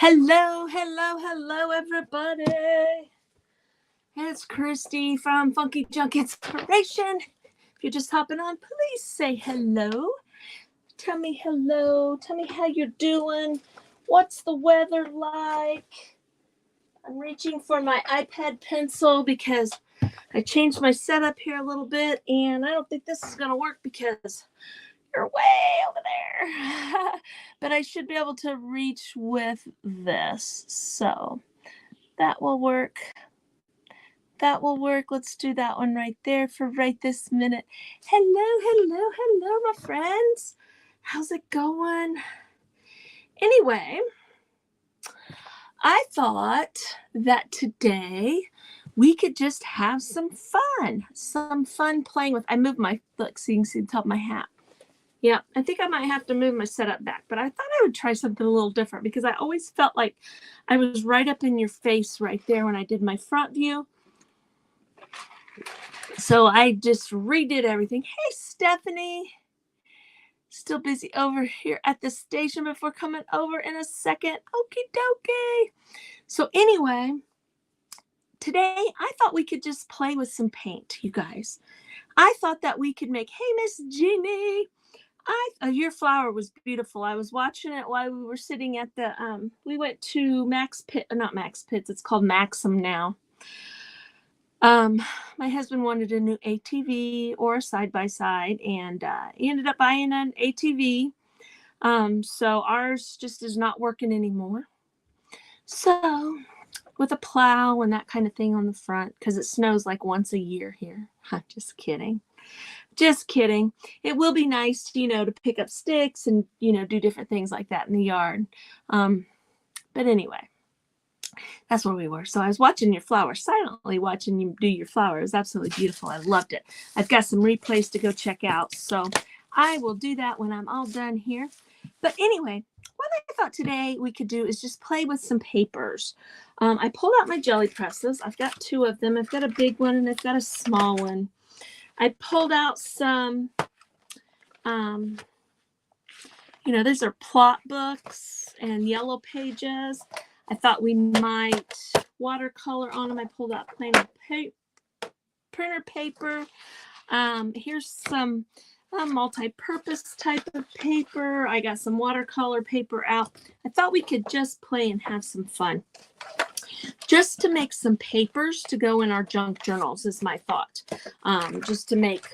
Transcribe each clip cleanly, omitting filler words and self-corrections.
Hello, hello, hello, everybody. It's Christy from Funky Junk Inspiration. If you're just hopping on, please say hello. Tell me hello. Tell me how you're doing. What's the weather like? I'm reaching for my iPad pencil because I changed my setup here a little bit, and I don't think this is going to work because you're way over there. But I should be able to reach with this. So that will work. That will work. Let's do that one right there for right this minute. Hello, hello, hello, my friends. How's it going? Anyway, I thought that today we could just have some fun playing with. I moved my, look, so you can see the top of my hat. Yeah, I think I might have to move my setup back, but I thought I would try something a little different because I always felt like I was right up in your face right there when I did my front view. So I just redid everything. Hey, Stephanie. Still busy over here at the station before coming over in a second. Okie dokie. So anyway, today I thought we could just play with some paint, you guys. I thought that we could make, hey, Miss Jeannie. Your flower was beautiful. I was watching it while we were sitting at the, we went to not Max Pitts, it's called Maxim now. My husband wanted a new ATV or a side-by-side, and he ended up buying an ATV. So ours just is not working anymore. So with a plow and that kind of thing on the front, because it snows like once a year here. Just kidding. Just kidding. It will be nice, to pick up sticks and, do different things like that in the yard. But anyway, that's where we were. So I was watching your flowers, silently watching you do your flowers. It was absolutely beautiful. I loved it. I've got some replays to go check out. So I will do that when I'm all done here. But anyway, what I thought today we could do is just play with some papers. I pulled out my jelly presses. I've got two of them. I've got a big one and I've got a small one. I pulled out some, these are plot books and yellow pages. I thought we might watercolor on them. I pulled out plain printer paper. Here's some multi-purpose type of paper. I got some watercolor paper out. I thought we could just play and have some fun. Just to make some papers to go in our junk journals is my thought. Just to make,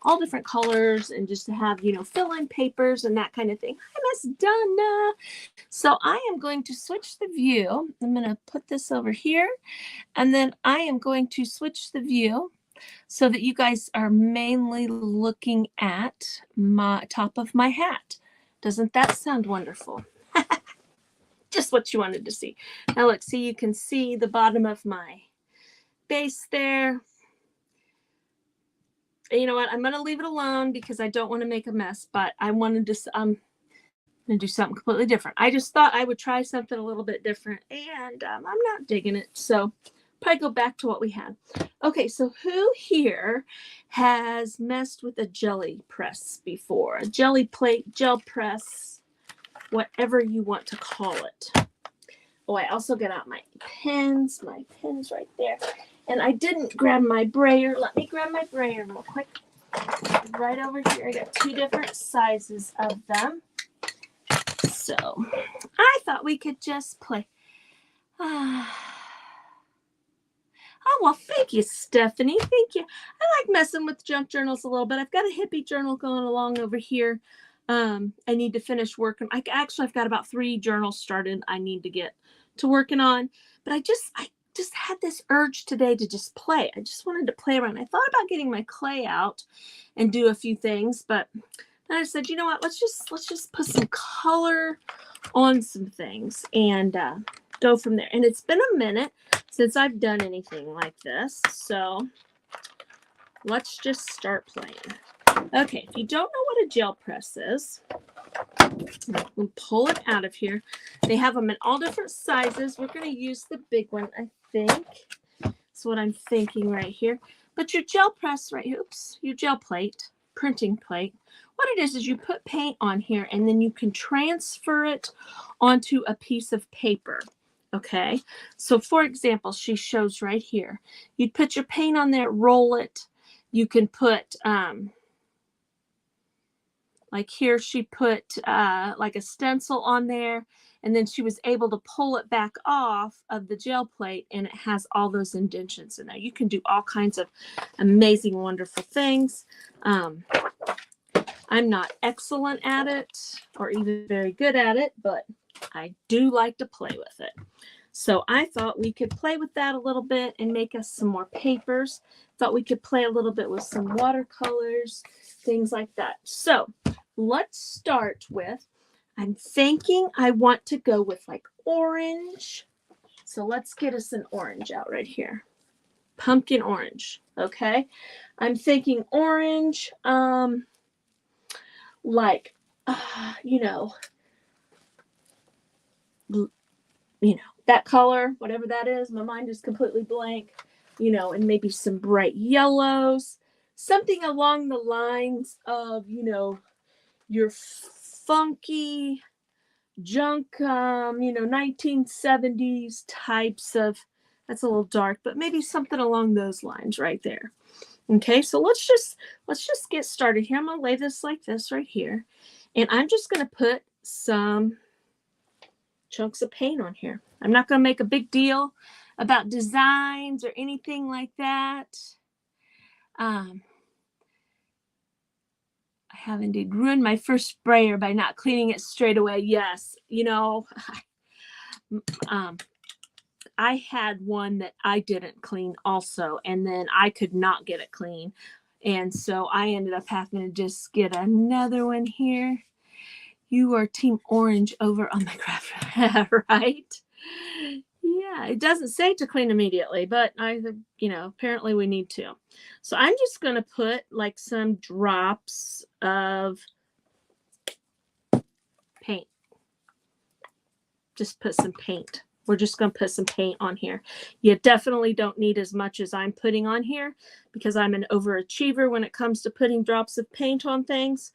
all different colors and just to have, fill-in papers and that kind of thing. Hi, Miss Donna. So I am going to switch the view. I'm going to put this over here. And then I am going to switch the view so that you guys are mainly looking at my top of my hat. Doesn't that sound wonderful? Just what you wanted to see. Now look, see, you can see the bottom of my base there. And you know what? I'm going to leave it alone because I don't want to make a mess, but I wanted to, I'm going to do something completely different. I just thought I would try something a little bit different, and I'm not digging it. So probably go back to what we had. Okay, so who here has messed with a jelly press before? A jelly plate, gel press, whatever you want to call it. Oh, I also got out my pens right there. And I didn't grab my brayer. Let me grab my brayer real quick. Right over here, I got two different sizes of them. So I thought we could just play. Oh, well, thank you, Stephanie. Thank you. I like messing with junk journals a little bit. I've got a hippie journal going along over here. I need to finish working. I've got about 3 journals started I need to get to working on. But I just had this urge today to just play. I just wanted to play around. I thought about getting my clay out and do a few things, but I said, you know what? Let's just put some color on some things and go from there. And it's been a minute since I've done anything like this, so let's just start playing. Okay, if you don't know what a gel press is, we'll pull it out of here. They have them in all different sizes. We're going to use the big one, I think. That's what I'm thinking right here. But your gel press right here, your gel plate, printing plate, what it is you put paint on here and then you can transfer it onto a piece of paper. Okay, so for example, she shows right here. You'd put your paint on there, roll it. You can put, like here, she put like a stencil on there, and then she was able to pull it back off of the gel plate, and it has all those indentions in there. You can do all kinds of amazing, wonderful things. I'm not excellent at it or even very good at it, but I do like to play with it. So I thought we could play with that a little bit and make us some more papers. Thought we could play a little bit with some watercolors, things like that. So let's start with, I'm thinking I want to go with like orange. So let's get us an orange out right here. Pumpkin orange. Okay. I'm thinking orange, like, that color, whatever that is. My mind is completely blank, and maybe some bright yellows, something along the lines of, your funky junk, 1970s types of, that's a little dark, but maybe something along those lines right there. Okay, so let's just get started here. I'm gonna lay this like this right here, and I'm just gonna put some chunks of paint on here. I'm not gonna make a big deal about designs or anything like that. I have indeed ruined my first sprayer by not cleaning it straight away. Yes, I had one that I didn't clean also, and then I could not get it clean. And so I ended up having to just get another one here. You are Team Orange over on the craft, right? Yeah, it doesn't say to clean immediately, but apparently we need to. So I'm just going to put like some drops of paint. Just put some paint. We're just going to put some paint on here. You definitely don't need as much as I'm putting on here because I'm an overachiever when it comes to putting drops of paint on things.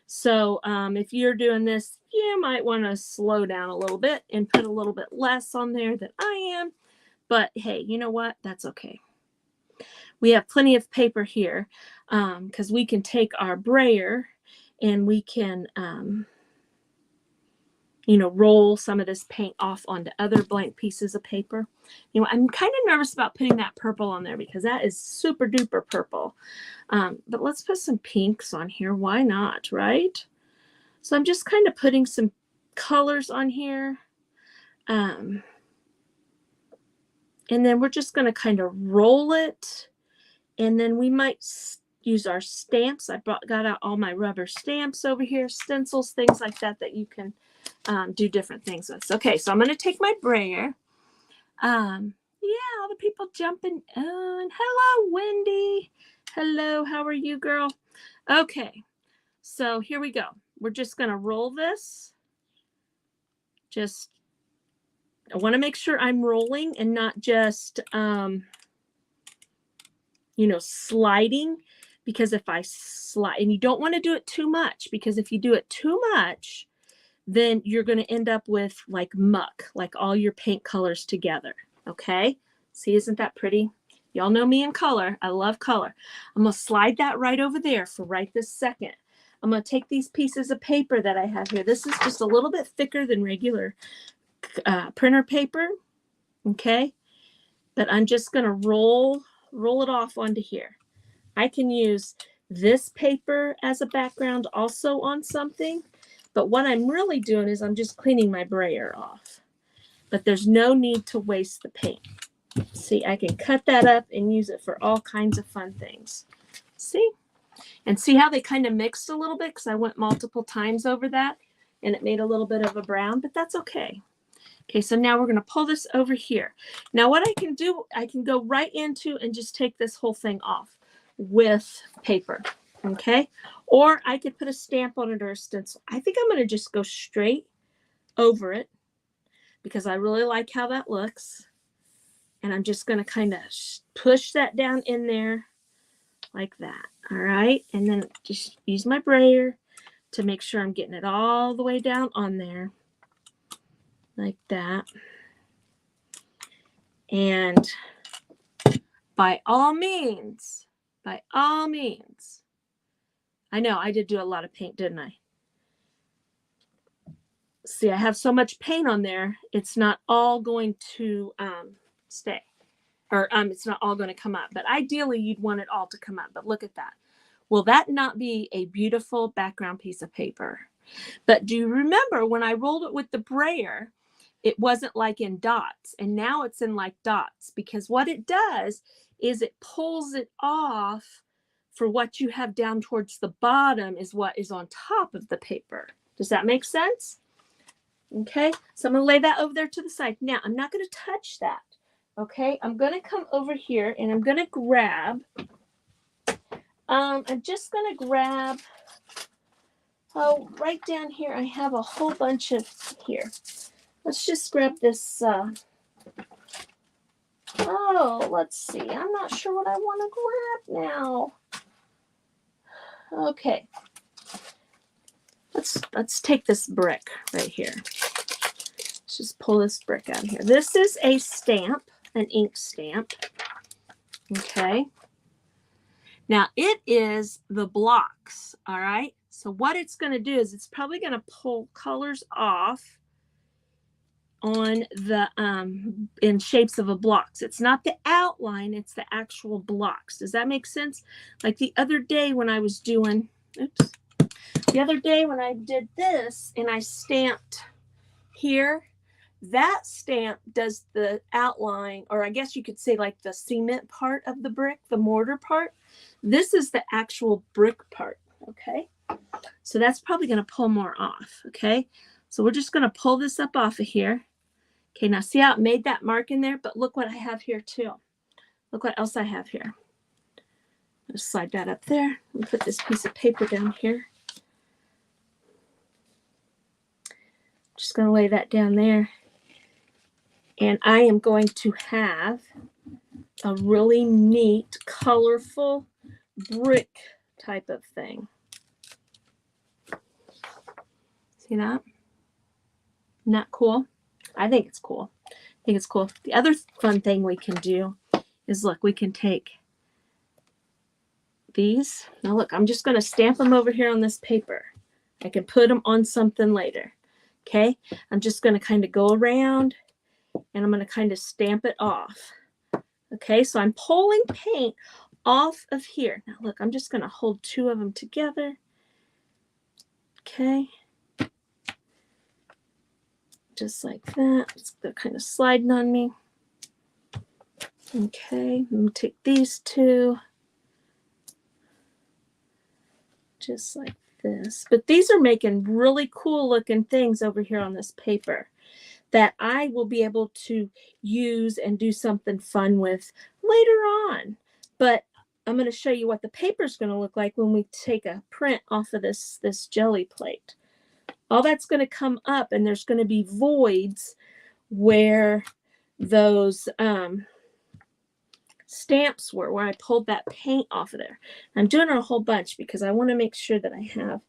So if you're doing this, you might want to slow down a little bit and put a little bit less on there than I am. But hey, you know what? That's okay. We have plenty of paper here because we can take our brayer and we can roll some of this paint off onto other blank pieces of paper. I'm kind of nervous about putting that purple on there because that is super duper purple. But let's put some pinks on here. Why not, right? So I'm just kind of putting some colors on here. And then we're just going to kind of roll it. And then we might use our stamps. I got out all my rubber stamps over here, stencils, things like that you can do different things with. Okay, so I'm going to take my brayer. Yeah, all the people jumping on. Hello, Wendy. Hello, how are you, girl? Okay, so here we go. We're just going to roll this. I want to make sure I'm rolling and not just, sliding, because if I slide, and you don't want to do it too much, because if you do it too much, then you're going to end up with like muck, like all your paint colors together. Okay. See, isn't that pretty? Y'all know me in color. I love color. I'm going to slide that right over there for right this second. I'm going to take these pieces of paper that I have here. This is just a little bit thicker than regular printer paper. Okay. But I'm just going to roll it off onto here. I can use this paper as a background also on something. But what I'm really doing is I'm just cleaning my brayer off. But there's no need to waste the paint. See, I can cut that up and use it for all kinds of fun things. See? And see how they kind of mixed a little bit because I went multiple times over that and it made a little bit of a brown, but that's okay. Okay, so now we're going to pull this over here. Now what I can do, I can go right into and just take this whole thing off with paper. Okay, or I could put a stamp on it or a stencil. I think I'm going to just go straight over it because I really like how that looks. And I'm just going to kind of push that down in there like that. All right, and then just use my brayer to make sure I'm getting it all the way down on there. Like that. And by all means, I know I did do a lot of paint, didn't I? See, I have so much paint on there, it's not all going to stay. Or it's not all going to come up. But ideally, you'd want it all to come up. But look at that. Will that not be a beautiful background piece of paper? But do you remember when I rolled it with the brayer, it wasn't like in dots. And now it's in like dots. Because what it does is it pulls it off for what you have down towards the bottom is what is on top of the paper. Does that make sense? Okay, so I'm going to lay that over there to the side. Now, I'm not going to touch that. Okay, I'm going to come over here and I'm going to grab, I'm just going to grab, oh, right down here, I have a whole bunch of here. Let's just grab this, oh, let's see. I'm not sure what I want to grab now. Okay, let's take this brick right here. Let's just pull this brick out here. This is a stamp. An ink stamp. Okay. Now it is the blocks. All right. So what it's going to do is it's probably going to pull colors off on the in shapes of a blocks. It's not the outline, it's the actual blocks. Does that make sense? Like the other day when I was doing, oops. The other day when I did this and I stamped here, that stamp does the outline, or I guess you could say like the cement part of the brick, the mortar part. This is the actual brick part, okay? So that's probably going to pull more off, okay? So we're just going to pull this up off of here. Okay, now see how it made that mark in there? But look what I have here too. Look what else I have here. Just slide that up there and put this piece of paper down here. Just going to lay that down there. And I am going to have a really neat, colorful brick type of thing. See that? Isn't that cool? I think it's cool. I think it's cool. The other fun thing we can do is, look, we can take these. Now, look, I'm just going to stamp them over here on this paper. I can put them on something later. Okay? I'm just going to kind of go around and I'm going to kind of stamp it off. Okay, so I'm pulling paint off of here. Now look, I'm just going to hold two of them together. Okay. Just like that. They're kind of sliding on me. Okay, I'm going to take these two. Just like this. But these are making really cool looking things over here on this paper that I will be able to use and do something fun with later on. But I'm going to show you what the paper is going to look like when we take a print off of this jelly plate. All that's going to come up, and there's going to be voids where those stamps were, where I pulled that paint off of there. I'm doing it a whole bunch because I want to make sure that I have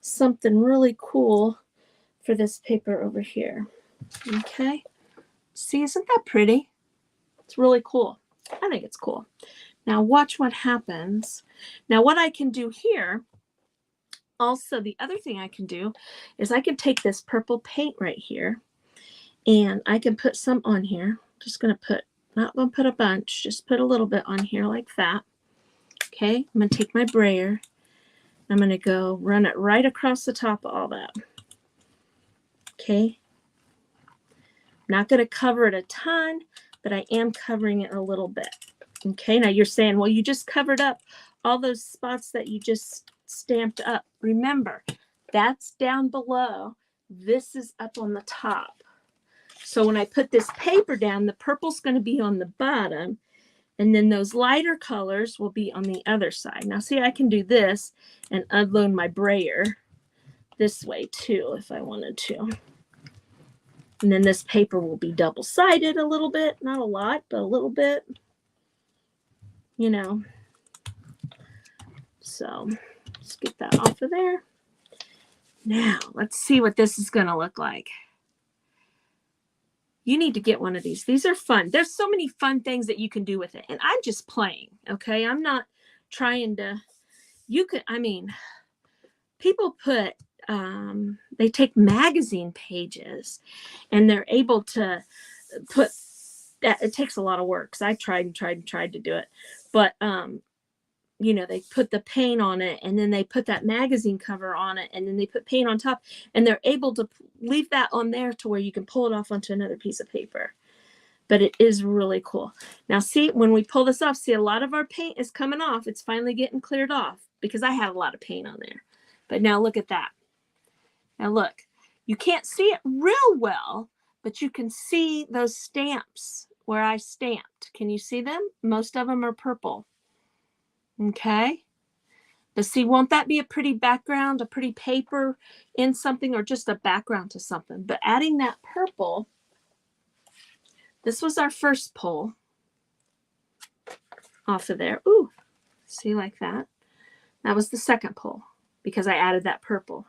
something really cool for this paper over here. Okay, see, isn't that pretty? It's really cool. I think it's cool. Now watch what happens. Now what I can do here, also the other thing I can do is I can take this purple paint right here and I can put some on here. Just going to put, not going to put a bunch, just put a little bit on here like that. Okay, I'm going to take my brayer. I'm going to go run it right across the top of all that. Okay. Not going to cover it a ton, but I am covering it a little bit. Okay, now you're saying, well, you just covered up all those spots that you just stamped up. Remember, that's down below. This is up on the top. So when I put this paper down, the purple's going to be on the bottom, and then those lighter colors will be on the other side. Now, see, I can do this and unload my brayer this way too if I wanted to. And then this paper will be double-sided a little bit. Not a lot, but a little bit. You know. So, let's get that off of there. Now, let's see what this is going to look like. You need to get one of these. These are fun. There's so many fun things that you can do with it. And I'm just playing, okay? I'm not trying to, people put, they take magazine pages and they're able to put that. It takes a lot of work. So I tried to do it. But, they put the paint on it and then they put that magazine cover on it and then they put paint on top and they're able to leave that on there to where you can pull it off onto another piece of paper. But it is really cool. Now see, when we pull this off, see a lot of our paint is coming off. It's finally getting cleared off because I had a lot of paint on there. But now look at that. Now look, you can't see it real well, but you can see those stamps where I stamped. Can you see them? Most of them are purple. Okay. But see, won't that be a pretty background, a pretty paper in something, or just a background to something? But adding that purple, this was our first pull off of there. Ooh, see, like that. That was the second pull because I added that purple.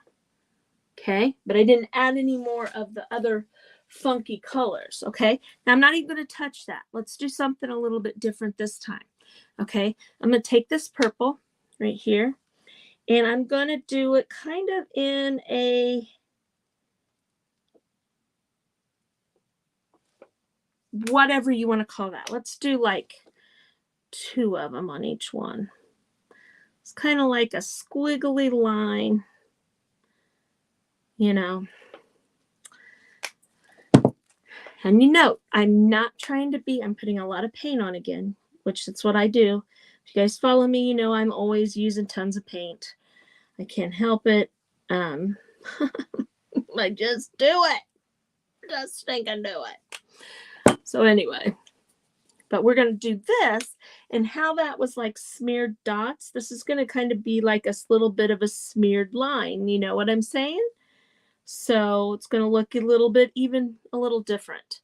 Okay, but I didn't add any more of the other funky colors. Okay, now I'm not even going to touch that. Let's do something a little bit different this time. Okay, I'm going to take this purple right here and I'm going to do it kind of in a whatever you want to call that. Let's do like 2 of them on each one. It's kind of like a squiggly line, And I'm not trying to be, I'm putting a lot of paint on again, which that's what I do. If you guys follow me, I'm always using tons of paint. I can't help it. I just do it. Just think I do it. So anyway, but we're going to do this, and how that was like smeared dots. This is going to kind of be like a little bit of a smeared line. You know what I'm saying? So it's going to look a little bit, even a little different.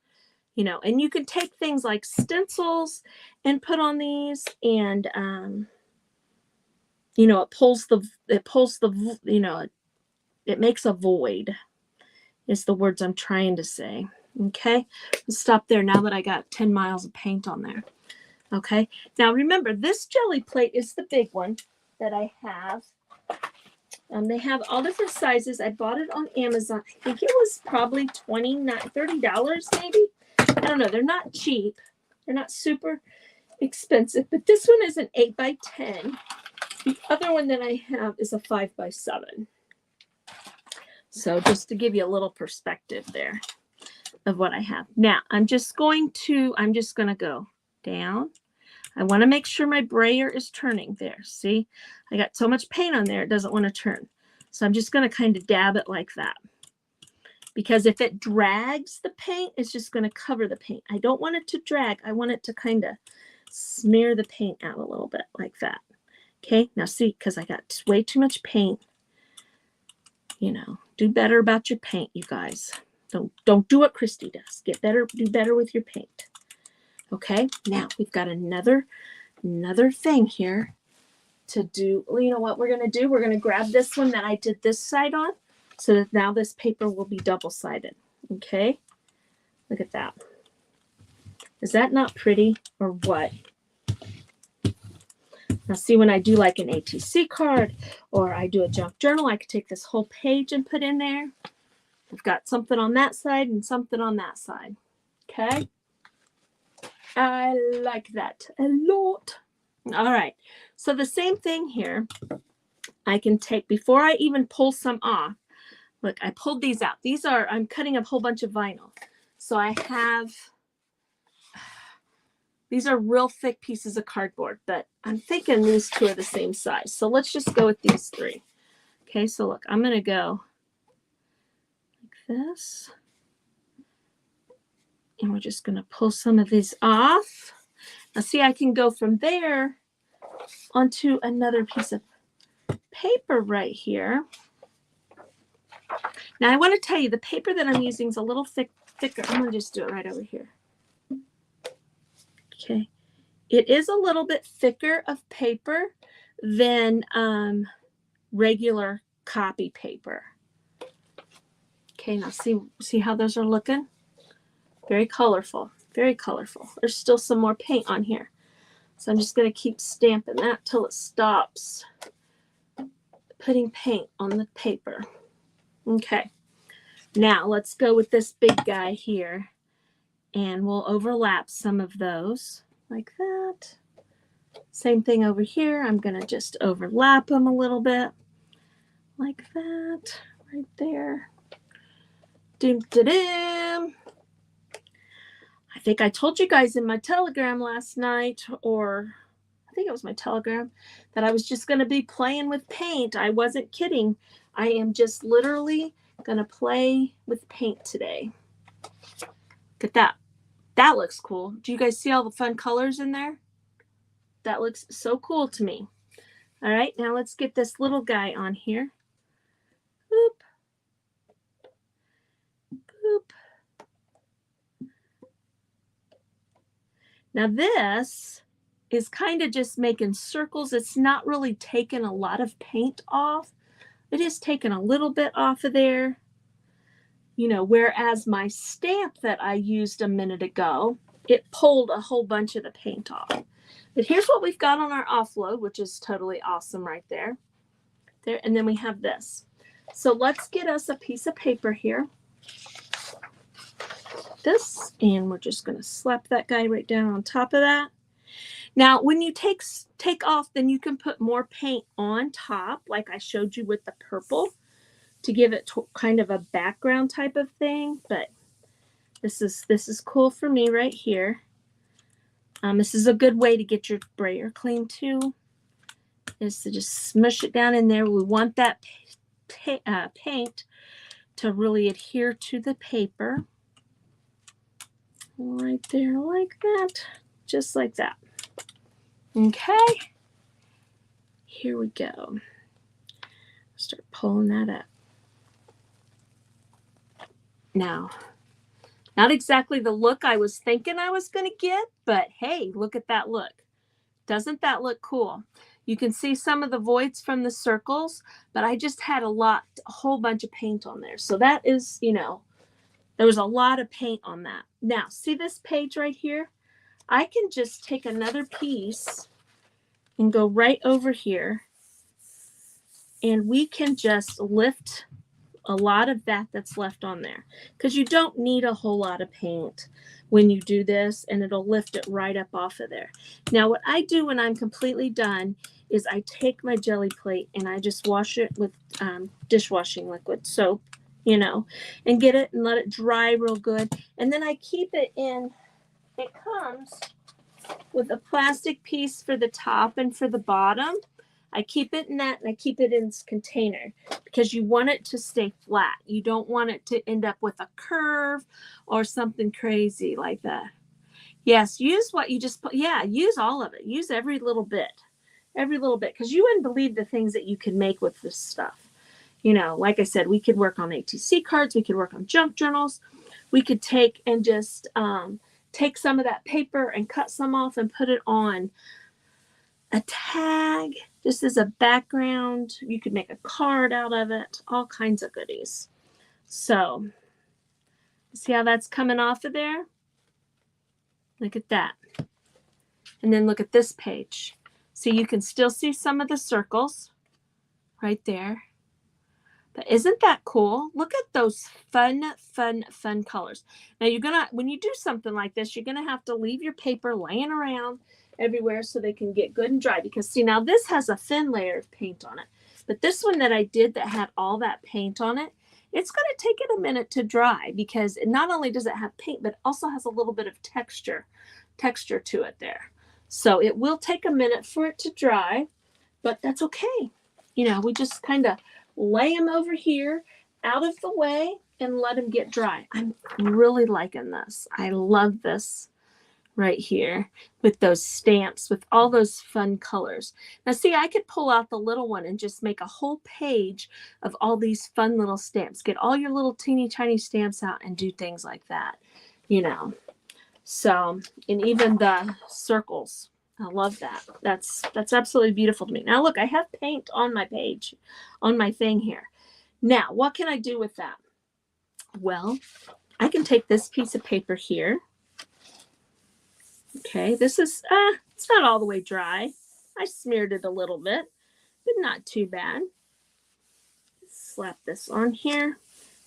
And you can take things like stencils and put on these, and it makes a void is the words I'm trying to say. Okay, let's stop there now that I got 10 miles of paint on there. Okay, now remember, this jelly plate is the big one that I have. They have all different sizes. I bought it on Amazon. I think it was probably $30 maybe. I don't know. They're not cheap. They're not super expensive. But this one is an 8x10. The other one that I have is a 5x7. So just to give you a little perspective there of what I have. Now, I'm just going to go down. I want to make sure my brayer is turning there. See, I got so much paint on there, it doesn't want to turn. So I'm just going to kind of dab it like that. Because if it drags the paint, it's just going to cover the paint. I don't want it to drag. I want it to kind of smear the paint out a little bit like that. Okay, now see, because I got way too much paint. Do better about your paint, you guys. Don't do what Christy does. Do better with your paint. Okay, now we've got another thing here to do. Well, you know what we're going to do? We're going to grab this one that I did this side on, so that now this paper will be double-sided. Okay, look at that. Is that not pretty or what? Now see, when I do like an ATC card or I do a junk journal, I could take this whole page and put in there. I've got something on that side and something on that side. Okay. I like that a lot. All right. So the same thing here. I can take, before I even pull some off, look, I pulled these out. I'm cutting a whole bunch of vinyl. So I have, these are real thick pieces of cardboard, but I'm thinking these two are the same size. So let's just go with these 3. Okay, so look, I'm going to go like this. And we're just going to pull some of these off. Now see, I can go from there onto another piece of paper right here. Now I want to tell you, the paper that I'm using is a little thicker. I'm going to just do it right over here. Okay. It is a little bit thicker of paper than regular copy paper. Okay, now see how those are looking? Very colorful, very colorful. There's still some more paint on here. So I'm just going to keep stamping that till it stops putting paint on the paper. Okay, now let's go with this big guy here, and we'll overlap some of those like that. Same thing over here. I'm going to just overlap them a little bit like that right there. Doom da doom. I think I told you guys in my Telegram last night, or I think it was my Telegram, that I was just going to be playing with paint. I wasn't kidding. I am just literally going to play with paint today. Look at that. That looks cool. Do you guys see all the fun colors in there? That looks so cool to me. All right, now let's get this little guy on here. Boop. Boop. Now this is kind of just making circles. It's not really taking a lot of paint off. It is taking a little bit off of there. You know, whereas my stamp that I used a minute ago, it pulled a whole bunch of the paint off. But here's what we've got on our offload, which is totally awesome right there. There, and then we have this. So let's get us a piece of paper here. This, and we're just going to slap that guy right down on top of that. Now, when you take off, then you can put more paint on top, like I showed you with the purple, to give it kind of a background type of thing. But this is cool for me right here. This is a good way to get your brayer clean too, is to just smush it down in there. We want that paint to really adhere to the paper. Right there like that, just like that. Okay, here we go. Start pulling that up. Now, not exactly the look I was thinking I was going to get, but hey, look at that look. Doesn't that look cool? You can see some of the voids from the circles, but I just had a whole bunch of paint on there. So that is, you know, there was a lot of paint on that. Now, see this page right here? I can just take another piece and go right over here, and we can just lift a lot of that's left on there, because you don't need a whole lot of paint when you do this, and it'll lift it right up off of there. Now, what I do when I'm completely done is I take my jelly plate and I just wash it with dishwashing liquid, soap, you know, and get it and let it dry real good. And then I keep it in, it comes with a plastic piece for the top and for the bottom. I keep it in that, and I keep it in this container because you want it to stay flat. You don't want it to end up with a curve or something crazy like that. Yes, use what you just put. Yeah, use all of it. Use every little bit, because you wouldn't believe the things that you can make with this stuff. You know, like I said, we could work on ATC cards. We could work on junk journals. We could take and just take some of that paper and cut some off and put it on a tag, just as a background. You could make a card out of it, all kinds of goodies. So, see how that's coming off of there? Look at that. And then look at this page. See, you can still see some of the circles right there. But isn't that cool? Look at those fun colors. Now you're gonna, when you do something like this, you're gonna have to leave your paper laying around everywhere so they can get good and dry. Because see, now this has a thin layer of paint on it. But this one that I did that had all that paint on it, it's gonna take it a minute to dry, because not only does it have paint, but it also has a little bit of texture to it there. So it will take a minute for it to dry, but that's okay. You know, we just kind of lay them over here out of the way and let them get dry. I'm really liking this. I love this right here with those stamps, with all those fun colors. Now see, I could pull out the little one and just make a whole page of all these fun little stamps. Get all your little teeny tiny stamps out and do things like that, you know. So, and even the circles. I love that. That's absolutely beautiful to me. Now look, I have paint on my page, on my thing here. Now, what can I do with that? Well, I can take this piece of paper here. Okay, this is, it's not all the way dry. I smeared it a little bit, but not too bad. Slap this on here.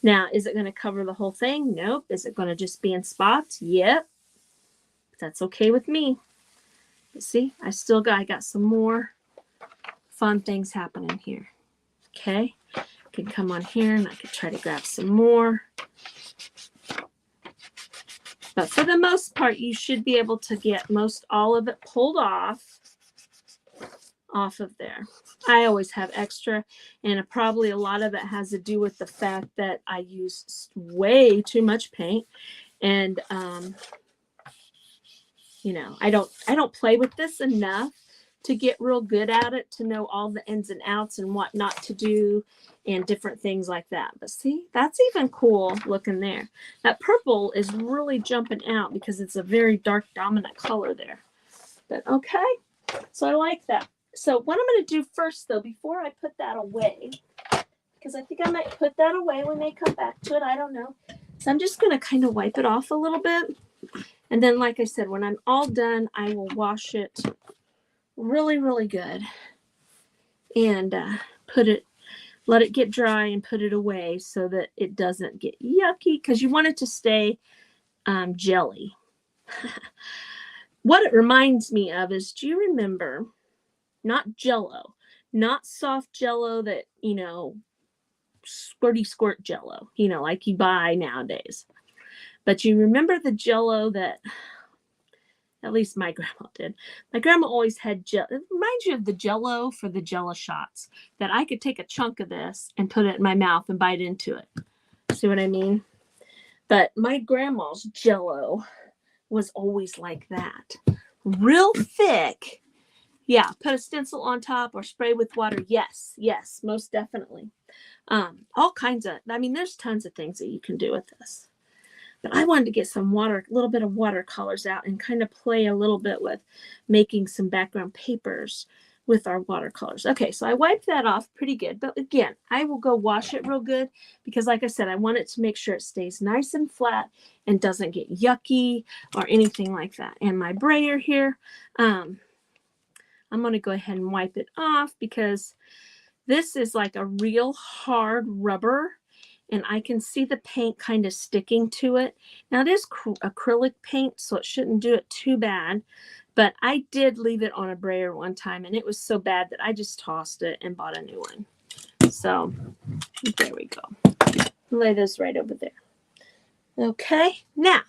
Now, is it going to cover the whole thing? Nope. Is it going to just be in spots? Yep. That's okay with me. But see, I got some more fun things happening here. Okay, I can come on here and I can try to grab some more. But for the most part, you should be able to get most all of it pulled off of there. I always have extra, and probably a lot of it has to do with the fact that I use way too much paint, and you know, I don't play with this enough to get real good at it, to know all the ins and outs and what not to do and different things like that. But see, that's even cool looking there. That purple is really jumping out because it's a very dark dominant color there. But okay, so I like that. So what I'm going to do first, though, before I put that away, because I think I might put that away, we may come back to it, I don't know. So I'm just going to kind of wipe it off a little bit. And then, like I said, when I'm all done, I will wash it really, really good and let it get dry and put it away so that it doesn't get yucky, because you want it to stay jelly. What it reminds me of is, do you remember, not Jell-O, not soft Jell-O that, you know, squirty squirt Jell-O, you know, like you buy nowadays. But you remember the Jell-O that, at least my grandma did. My grandma always had Jell. It reminds you of the Jell-O for the Jell-O shots, that I could take a chunk of this and put it in my mouth and bite into it. See what I mean? But my grandma's Jell-O was always like that. Real thick. Yeah, put a stencil on top or spray with water. Yes, yes, most definitely. All kinds of, I mean, there's tons of things that you can do with this. But I wanted to get some a little bit of watercolors out and kind of play a little bit with making some background papers with our watercolors. Okay, so I wiped that off pretty good. But again, I will go wash it real good because, like I said, I want it to make sure it stays nice and flat and doesn't get yucky or anything like that. And my brayer here, I'm going to go ahead and wipe it off because this is like a real hard rubber. And I can see the paint kind of sticking to it. Now, it is acrylic paint, so it shouldn't do it too bad. But I did leave it on a brayer one time, and it was so bad that I just tossed it and bought a new one. So, there we go. Lay this right over there. Okay, now,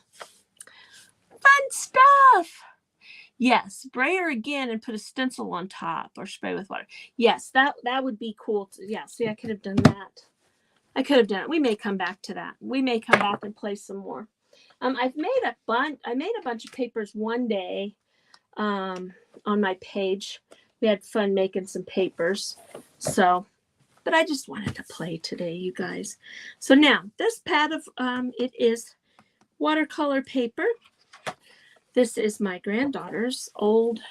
fun stuff. Yes, brayer again and put a stencil on top or spray with water. Yes, that would be cool. Yeah, see, I could have done that. I could have done it. We may come back to that. We may come back and play some more. I made a bunch of papers one day on my page. We had fun making some papers. So, but I just wanted to play today, you guys. So now this pad of it is watercolor paper. This is my granddaughter's old.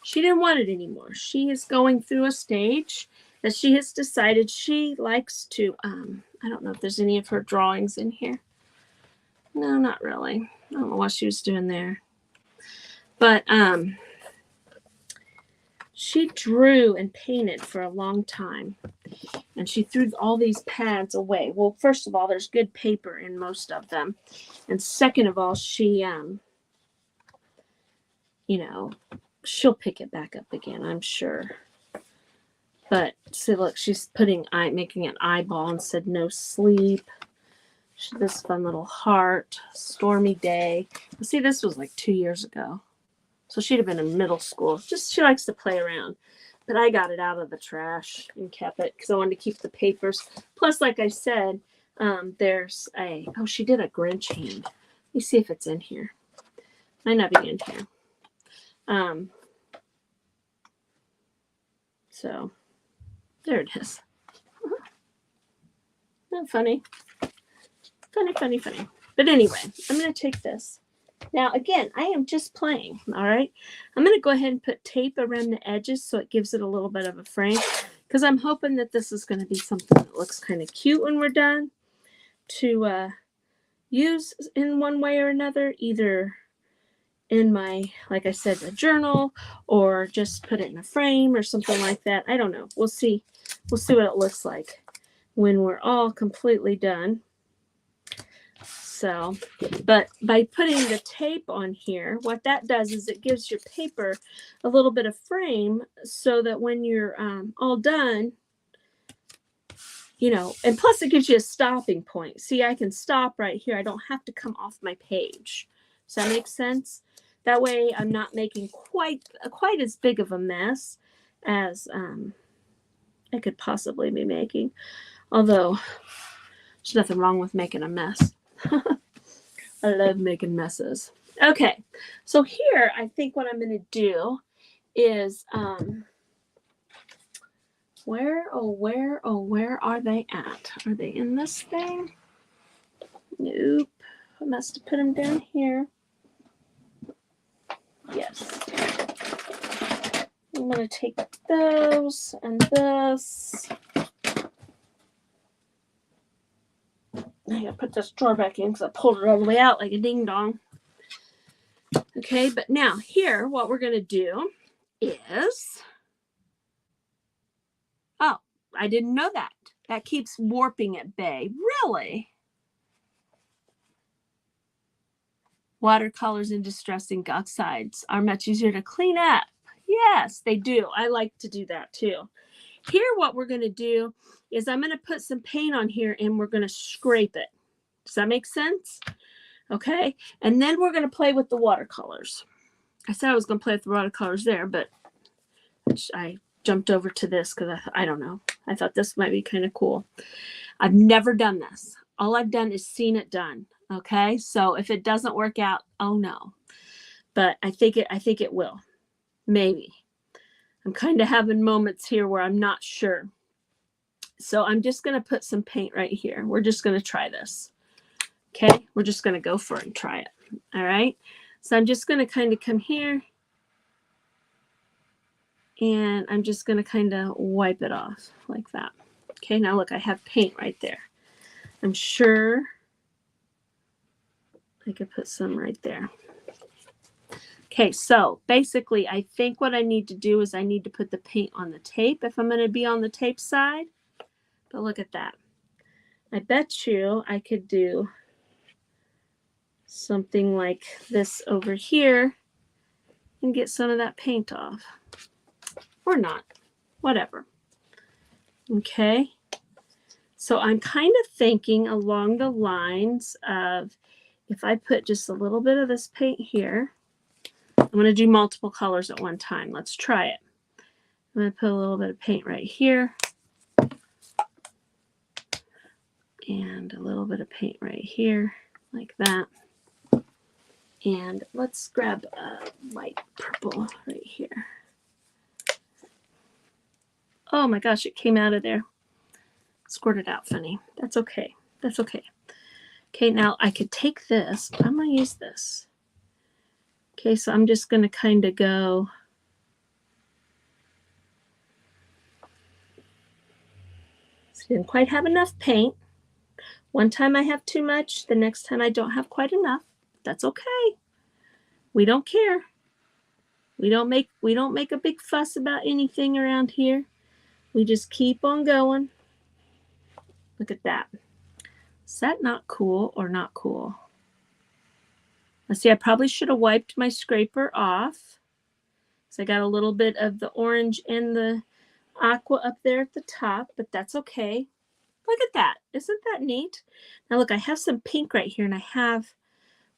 She didn't want it anymore. She is going through a stage that she has decided she likes to, I don't know if there's any of her drawings in here. No, not really. I don't know what she was doing there. But she drew and painted for a long time. And she threw all these pads away. Well, first of all, there's good paper in most of them. And second of all, she, you know, she'll pick it back up again, I'm sure. But see, look, she's making an eyeball and said no sleep. This fun little heart, stormy day. See, this was like 2 years ago. So she'd have been in middle school. Just, she likes to play around. But I got it out of the trash and kept it because I wanted to keep the papers. Plus, like I said, there's she did a Grinch hand. Let me see if it's in here. Might not be in here. So there it is. Isn't that funny? Funny. But anyway, I'm going to take this. Now, again, I am just playing, all right? I'm going to go ahead and put tape around the edges so it gives it a little bit of a frame because I'm hoping that this is going to be something that looks kind of cute when we're done. to use in one way or another, either in my, like I said, a journal, or just put it in a frame or something like that. I don't know. We'll see. We'll see what it looks like when we're all completely done. So, but by putting the tape on here, what that does is it gives your paper a little bit of frame so that when you're all done, you know, and plus it gives you a stopping point. See, I can stop right here. I don't have to come off my page. Does that make sense? That way I'm not making quite as big of a mess as I could possibly be making. Although there's nothing wrong with making a mess. I love making messes. Okay, so here I think what I'm going to do is where are they at? Are they in this thing? Nope. I must have put them down here. Yes. I'm going to take those and this. I gotta put this drawer back in because I pulled it all the way out like a ding dong. Okay, but now here, what we're gonna do is, oh, I didn't know that. That keeps warping at bay. Really? Watercolors in Distress ink oxides are much easier to clean up. Yes, they do. I like to do that too. Here, what we're gonna do is I'm gonna put some paint on here and we're gonna scrape it. Does that make sense? Okay, and then we're going to play with the watercolors. I said I was going to play with the watercolors there, but I jumped over to this because I don't know. I thought this might be kind of cool. I've never done this. All I've done is seen it done. Okay, so if it doesn't work out, oh no. But I think it will. Maybe. I'm kind of having moments here where I'm not sure. So I'm just going to put some paint right here. We're just going to try this. Okay, we're just going to go for it and try it. All right, so I'm just going to kind of come here and I'm just going to kind of wipe it off like that. Okay, now look, I have paint right there. I'm sure I could put some right there. Okay, so basically I think what I need to do is I need to put the paint on the tape if I'm going to be on the tape side. But look at that. I bet you I could do something like this over here and get some of that paint off, or not, whatever. Okay, so I'm kind of thinking along the lines of, if I put just a little bit of this paint here, I'm going to do multiple colors at one time. Let's try it. I'm going to put a little bit of paint right here and a little bit of paint right here like that. And let's grab a light purple right here. Oh my gosh, it came out of there. Squirted out funny. That's okay. That's okay. Okay, now I could take this, but I'm going to use this. Okay, so I'm just going to kind of go. So I didn't quite have enough paint. One time I have too much, the next time I don't have quite enough. That's okay. We don't care. We don't make a big fuss about anything around here. We just keep on going. Look at that. Is that not cool or not cool? Let's see, I probably should have wiped my scraper off. So I got a little bit of the orange and the aqua up there at the top, but that's okay. Look at that. Isn't that neat? Now look, I have some pink right here and I have,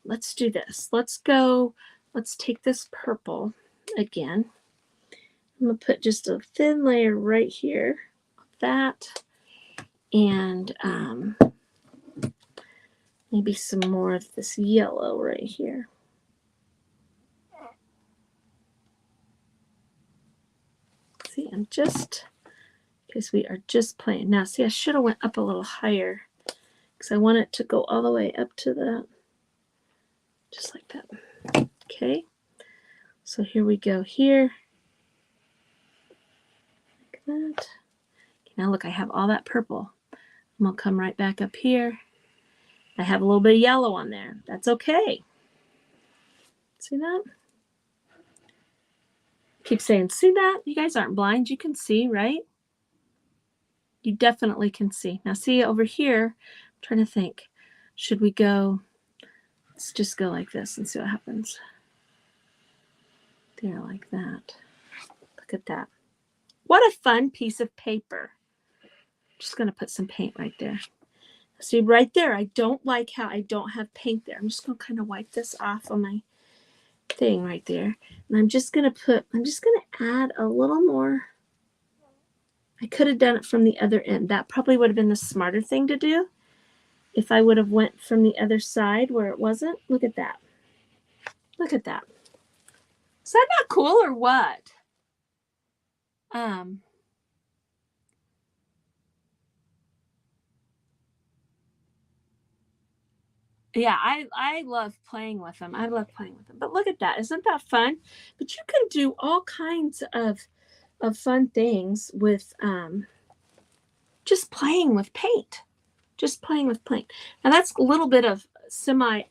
let's do this. Let's take this purple again. I'm going to put just a thin layer right here of that. And maybe some more of this yellow right here. See, I'm just, because we are just playing. Now, see, I should have went up a little higher because I want it to go all the way up to the, just like that. Okay, so here we go here. Like that. Okay, now look, I have all that purple. I'm going to come right back up here I have a little bit of yellow on there. That's okay. See that? Keep saying, see that? You guys aren't blind. You can see, right? You definitely can see. Now see over here, I'm trying to think. Should we go, let's just go like this and see what happens. There, like that. Look at that. What a fun piece of paper. Just going to put some paint right there. See right there, I don't like how I don't have paint there. I'm just going to kind of wipe this off on my thing right there. And I'm just going to add a little more. I could have done it from the other end. That probably would have been the smarter thing to do if I would have went from the other side where it wasn't. Look at that. Look at that. Is that not cool or what? Yeah, I love playing with them. I love playing with them. But look at that. Isn't that fun? But you can do all kinds of fun things with just playing with paint. Just playing with paint. Now that's a little bit of semi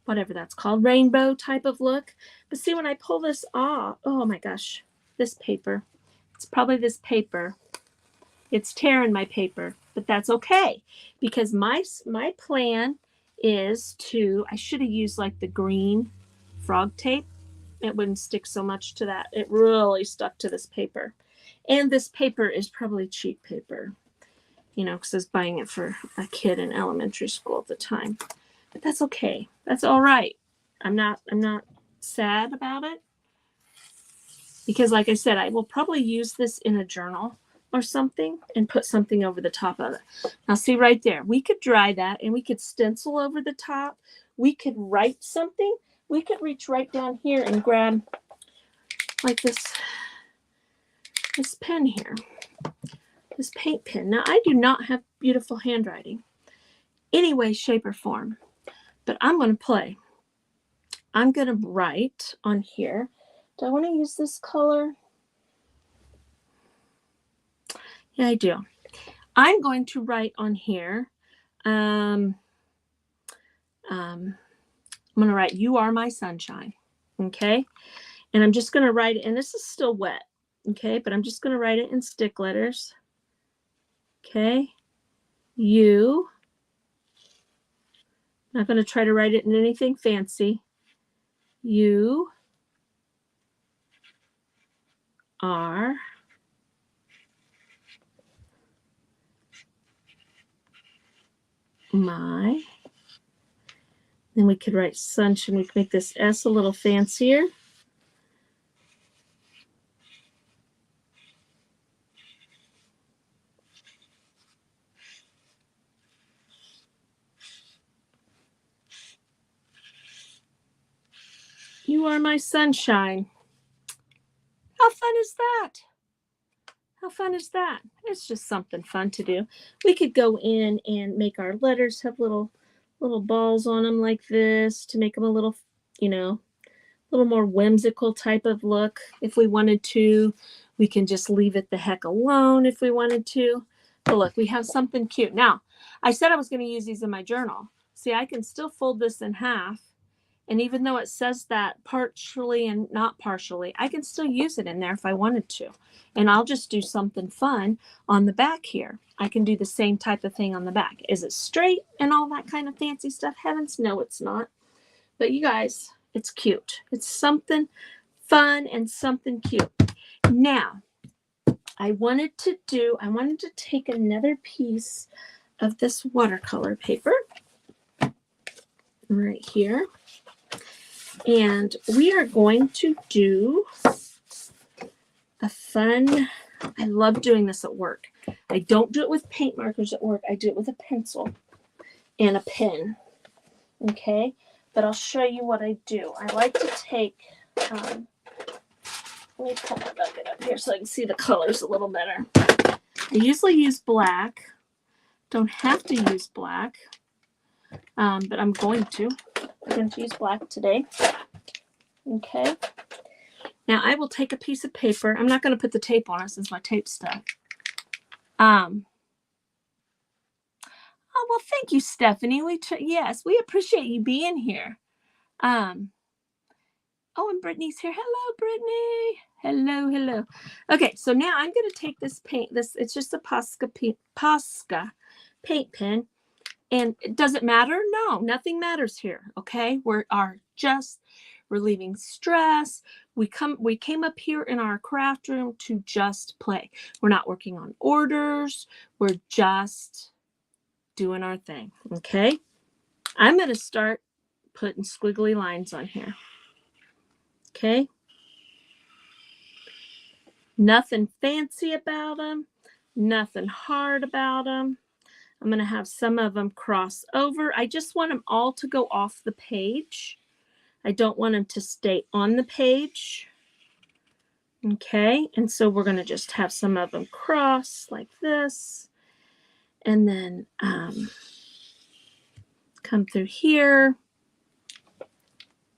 whatever that's called, rainbow type of look. But see, when I pull this off, oh my gosh, this paper. It's probably this paper. It's tearing my paper, but that's okay because my plan is to, I should have used like the green frog tape. It wouldn't stick so much to that. It really stuck to this paper. And this paper is probably cheap paper, you know, because I was buying it for a kid in elementary school at the time. But that's okay. That's all right. I'm not sad about it because like I said, I will probably use this in a journal or something and put something over the top of it. Now see right there, we could dry that and we could stencil over the top. We could write something. We could reach right down here and grab like this pen here, this paint pen. Now I do not have beautiful handwriting any way, shape, or form, but I'm going to play. I'm going to write on here. Do I want to use this color? Yeah, I do. I'm going to write on here. I'm going to write, "You are my sunshine." Okay. And I'm just going to write it, and this is still wet. Okay. But I'm just going to write it in stick letters. Okay. You. I'm not going to try to write it in anything fancy. You are my, then we could write sunshine. We could make this S a little fancier. You are my sunshine. How fun is that? How fun is that? It's just something fun to do. We could go in and make our letters have little balls on them like this to make them a little, you know, a little more whimsical type of look. If we wanted to, we can just leave it the heck alone if we wanted to. But look, we have something cute. Now, I said I was going to use these in my journal. See, I can still fold this in half. And even though it says that partially and not partially, I can still use it in there if I wanted to. And I'll just do something fun on the back here. I can do the same type of thing on the back. Is it straight and all that kind of fancy stuff? Heavens, no, it's not. But you guys, it's cute. It's something fun and something cute. Now, I wanted to take another piece of this watercolor paper right here. And we are going to do a fun, I love doing this at work. I don't do it with paint markers at work. I do it with a pencil and a pen. Okay, but I'll show you what I do. I like to take, let me pull my bucket up here so I can see the colors a little better. I usually use black. Don't have to use black, but I'm going to. I'm going to use black today. Okay. Now I will take a piece of paper. I'm not going to put the tape on it since my tape's stuck. Oh, well, thank you, Stephanie. Yes, we appreciate you being here. Oh, and Brittany's here. Hello, Brittany. Hello, hello. Okay, so now I'm going to take this paint. It's just a Posca paint pen. And does it matter? No, nothing matters here. Okay, we're just relieving stress. We came up here in our craft room to just play. We're not working on orders. We're just doing our thing. Okay, I'm going to start putting squiggly lines on here. Okay. Nothing fancy about them. Nothing hard about them. I'm going to have some of them cross over. I just want them all to go off the page. I don't want them to stay on the page. Okay. And so we're going to just have some of them cross like this. And then come through here.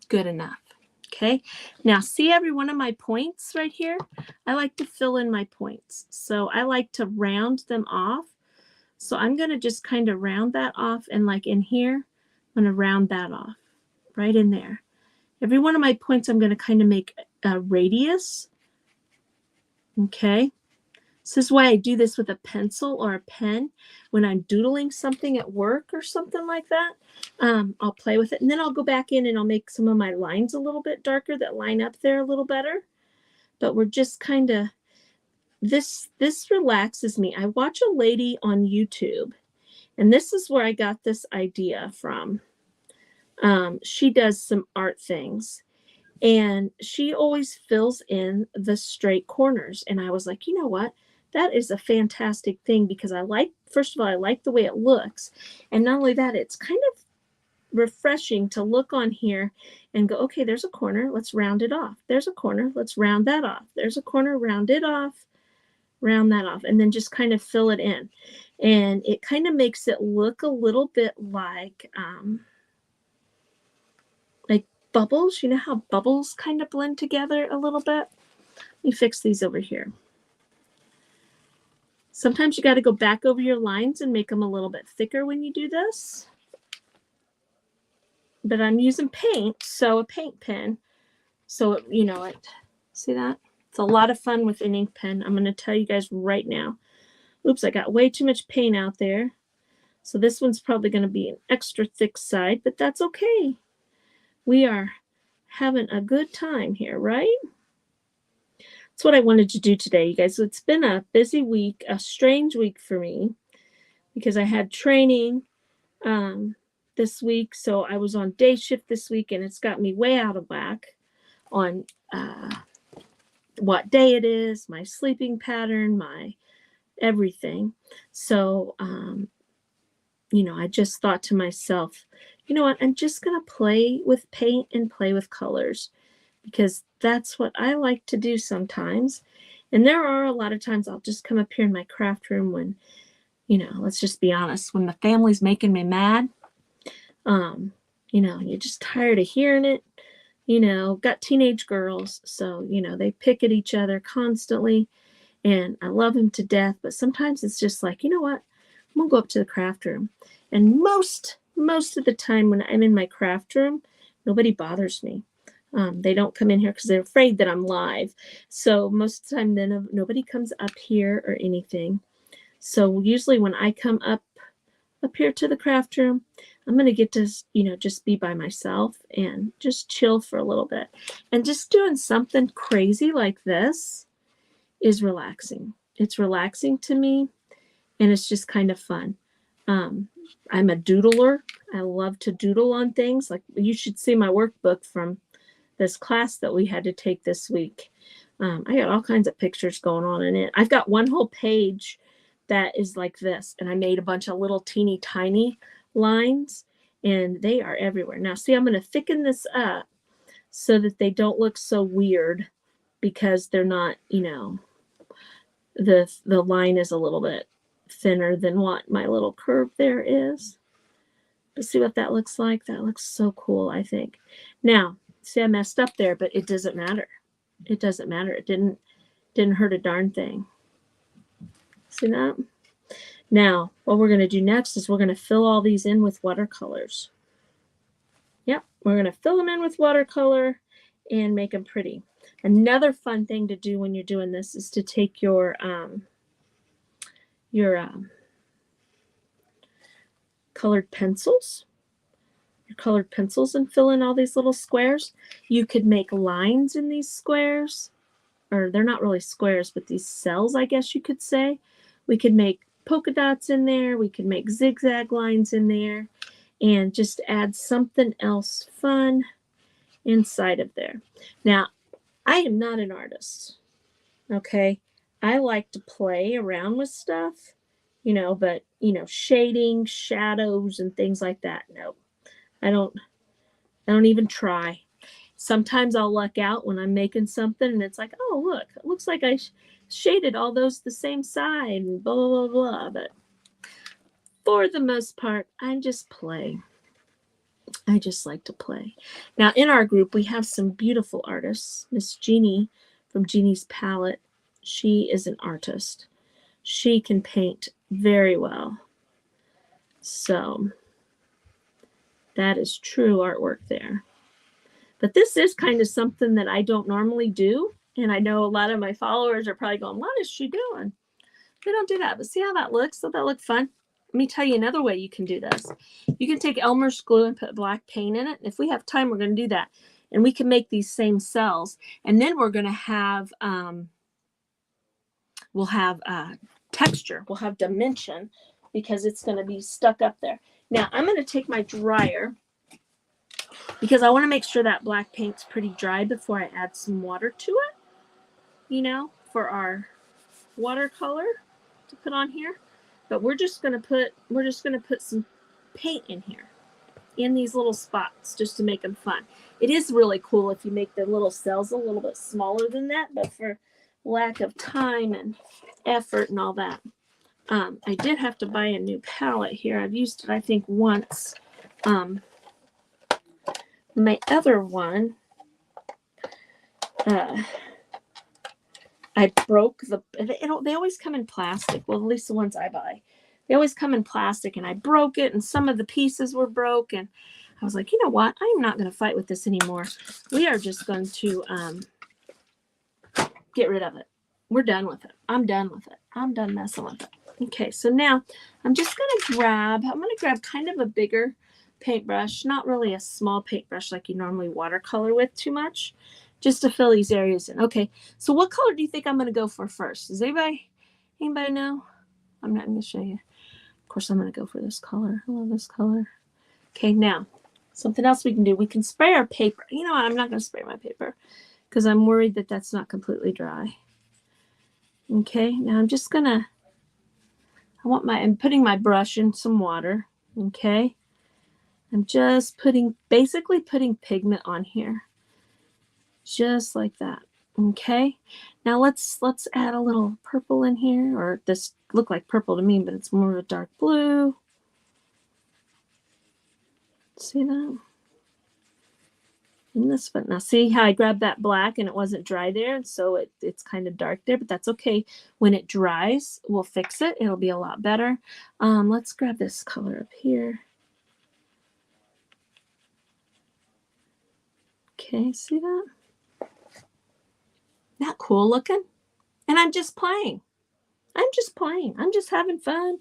Good enough. Okay, now see every one of my points right here? I like to fill in my points. So I like to round them off. So I'm going to just kind of round that off. And like in here, I'm going to round that off right in there. Every one of my points, I'm going to kind of make a radius. Okay. This is why I do this with a pencil or a pen. When I'm doodling something at work or something like that, I'll play with it. And then I'll go back in and I'll make some of my lines a little bit darker that line up there a little better. But we're just kind of, this relaxes me. I watch a lady on YouTube, and this is where I got this idea from. She does some art things. And she always fills in the straight corners. And I was like, you know what? That is a fantastic thing because first of all, I like the way it looks. And not only that, it's kind of refreshing to look on here and go, okay, there's a corner. Let's round it off. There's a corner. Let's round that off. There's a corner. Round it off. Round that off. And then just kind of fill it in. And it kind of makes it look a little bit like bubbles. You know how bubbles kind of blend together a little bit? Let me fix these over here. Sometimes you got to go back over your lines and make them a little bit thicker when you do this. But I'm using paint, so a paint pen. So, see that? It's a lot of fun with an ink pen. I'm going to tell you guys right now. Oops, I got way too much paint out there. So this one's probably going to be an extra thick side, but that's okay. We are having a good time here, right? That's what I wanted to do today, you guys. So it's been a busy week, a strange week for me because I had training this week. So I was on day shift this week and it's got me way out of whack on what day it is, my sleeping pattern, my everything. So, I just thought to myself, you know what? I'm just going to play with paint and play with colors because that's what I like to do sometimes. And there are a lot of times I'll just come up here in my craft room when, let's just be honest, when the family's making me mad, you're just tired of hearing it, got teenage girls. So, they pick at each other constantly and I love them to death. But sometimes it's just like, you know what? I'm gonna go up to the craft room. And most of the time when I'm in my craft room, nobody bothers me. They don't come in here because they're afraid that I'm live. So most of the time then nobody comes up here or anything. So usually when I come up here to the craft room, I'm going to get to, just be by myself and just chill for a little bit. And just doing something crazy like this is relaxing. It's relaxing to me. And it's just kind of fun. I'm a doodler. I love to doodle on things. Like you should see my workbook from this class that we had to take this week. I got all kinds of pictures going on in it. I've got one whole page that is like this. And I made a bunch of little teeny tiny lines. And they are everywhere. Now, see, I'm going to thicken this up so that they don't look so weird because they're not, the line is a little bit thinner than what my little curve there is. But see what that looks like? That looks so cool, I think. Now, see, I messed up there, but it doesn't matter. It doesn't matter. It didn't hurt a darn thing. See that? Now, what we're going to do next is we're going to fill all these in with watercolors. Yep, we're going to fill them in with watercolor and make them pretty. Another fun thing to do when you're doing this is to take your colored pencils, and fill in all these little squares. You could make lines in these squares, or they're not really squares, but these cells, I guess you could say. We could make polka dots in there. We could make zigzag lines in there and just add something else fun inside of there. Now, I am not an artist, okay? I like to play around with stuff, but, shading, shadows, and things like that. No, I don't even try. Sometimes I'll luck out when I'm making something and it's like, oh, look, it looks like I shaded all those the same side and blah, blah, blah, blah. But for the most part, I just play. I just like to play. Now, in our group, we have some beautiful artists. Miss Jeannie from Jeannie's Palette. She is an artist. She can paint very well. So that is true artwork there. But this is kind of something that I don't normally do. And I know a lot of my followers are probably going, what is she doing? We don't do that. But see how that looks? Doesn't that look fun? Let me tell you another way you can do this. You can take Elmer's glue and put black paint in it. And if we have time, we're going to do that. And we can make these same cells. And then we're going to have, we'll have texture. We'll have dimension because it's going to be stuck up there. Now, I'm going to take my dryer because I want to make sure that black paint's pretty dry before I add some water to it, for our watercolor to put on here. But we're just going to put some paint in here in these little spots just to make them fun. It is really cool if you make the little cells a little bit smaller than that, but for lack of time and effort and all that. I did have to buy a new palette here. I've used it, I think, once. My other one, I broke they always come in plastic. Well, at least the ones I buy. They always come in plastic, and I broke it, and some of the pieces were broke, and I was like, you know what? I'm not going to fight with this anymore. We are just going to get rid of it. We're done with it. I'm done with it. I'm done messing with it. Okay, so now I'm just going to grab kind of a bigger paintbrush, not really a small paintbrush like you normally watercolor with too much, just to fill these areas in. Okay, so what color do you think I'm going to go for first? Does anybody know? I'm not going to show you. Of course, I'm going to go for this color. I love this color. Okay, now, something else we can do. We can spray our paper. You know what? I'm not going to spray my paper because I'm worried that that's not completely dry. Okay, now I'm just going to, I'm putting my brush in some water. Okay, I'm just basically putting pigment on here. Just like that. Okay, now let's add a little purple in here, or this look like purple to me, but it's more of a dark blue. See that? In this one. Now see how I grabbed that black and it wasn't dry there, and so it's kind of dark there, but that's okay. When it dries, we'll fix it. It'll be a lot better. Let's grab this color up here. Okay, see that? Not cool looking? And I'm just playing. I'm just having fun.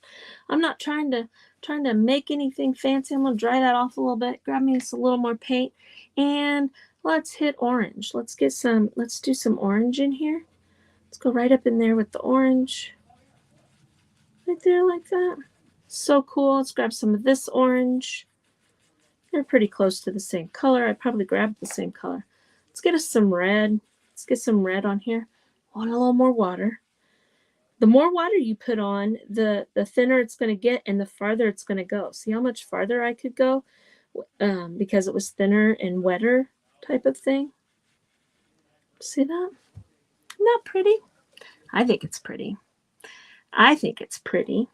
I'm not trying to make anything fancy. I'm gonna dry that off a little bit. Grab me a little more paint, and let's hit orange. Let's do some orange in here. Let's go right up in there with the orange. Right there like that. So cool. Let's grab some of this orange. They're pretty close to the same color. I probably grabbed the same color. Let's get us some red. Let's get some red on here. I want a little more water. The more water you put on, the thinner it's going to get and the farther it's going to go. See how much farther I could go because it was thinner and wetter type of thing. See that? Not pretty? I think it's pretty. I think it's pretty.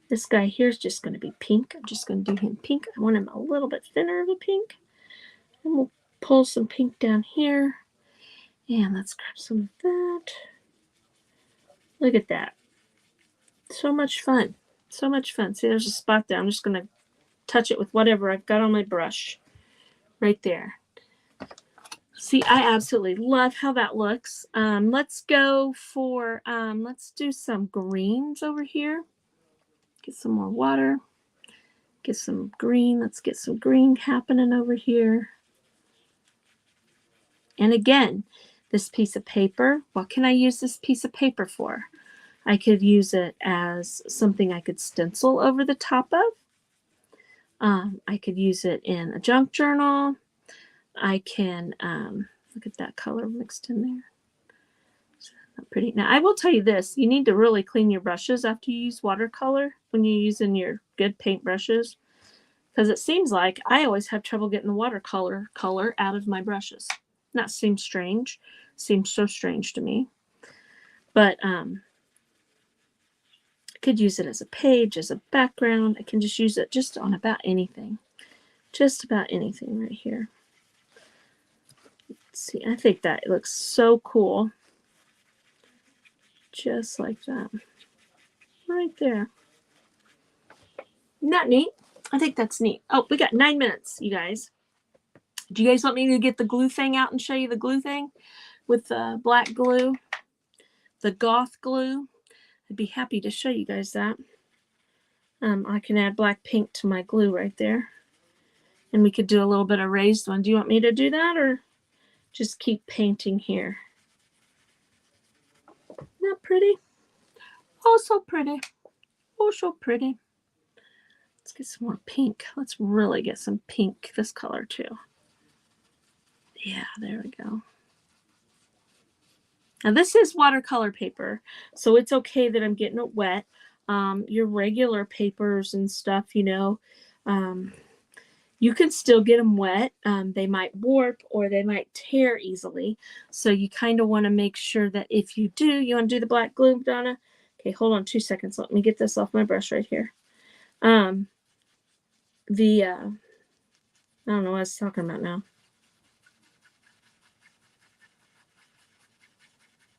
This guy here is just going to be pink. I'm just going to do him pink. I want him a little bit thinner of a pink. And we'll pull some pink down here. And let's grab some of that. Look at that. So much fun. So much fun. See, there's a spot there. I'm just going to touch it with whatever I've got on my brush. Right there. See, I absolutely love how that looks. Let's go for, let's do some greens over here. Get some more water. Get some green. Let's get some green happening over here. And again, this piece of paper, what can I use this piece of paper for? I could use it as something I could stencil over the top of. I could use it in a junk journal. I can, look at that color mixed in there. Not pretty. Now, I will tell you this. You need to really clean your brushes after you use watercolor when you're using your good paint brushes. Because it seems like I always have trouble getting the watercolor color out of my brushes. That seems strange. Seems so strange to me. But I could use it as a page, as a background. I can just use it just on about anything. Just about anything right here. Let's see, I think that looks so cool. Just like that. Right there. Isn't that neat? I think that's neat. Oh, we got 9 minutes, you guys. Do you guys want me to get the glue thing out and show you the glue thing with the black glue? The goth glue? I'd be happy to show you guys that. I can add black paint to my glue right there. And we could do a little bit of raised one. Do you want me to do that or just keep painting here? Isn't that pretty? Oh, so pretty. Oh, so pretty. Let's get some more pink. Let's really get some pink this color too. Yeah, there we go. Now this is watercolor paper, so it's okay that I'm getting it wet. Your regular papers and stuff, you know, you can still get them wet. They might warp or they might tear easily. So you kind of want to make sure that if you do, you want to do the black glue, Donna? Okay, hold on 2 seconds. Let me get this off my brush right here. I don't know what I was talking about now.